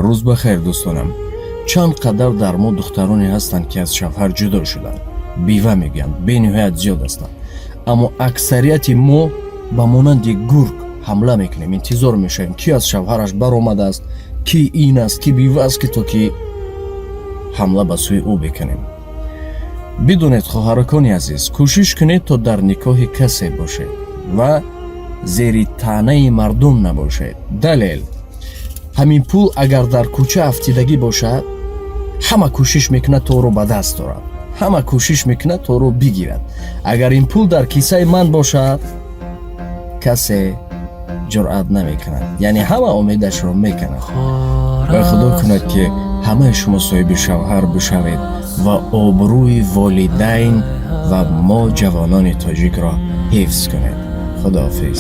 рӯз бахайр дӯстонам. чанд қадар дар мо духтароне ҳастанд ки аз шавҳар ҷудо шуданд, бива мегӯянд, бениҳоят зиёд ҳастанд. аммо аксарияти мо ба монанди гург ҳамла мекунем, интизор мешавем ки аз шавҳараш баромадааст, ки ин аст, ки бива аст, ки то ки ҳамла ба сӯи ӯ бикунем. бидонед хоҳаракони азиз, кӯшиш кунед то дар никоҳи касе бошед ва зери таънаи мардум набошед. далел ҳамин пул агар дар кӯча афтидагӣ бошад, ҳама кӯшиш мекунад то ӯро ба даст орад, ҳама кӯшиш мекунад то ӯро бигирад. агар ин пул дар кисаи ман бошад, касе ҷуръат намекунад, яъне ҳама умедашро мекунад. ва худо кунад ки ҳамаи шумо соҳиби шавҳар бишавед ва обрӯи волидайн ва мо ҷавонони тоҷикро ҳифз кунед. худоҳофиз.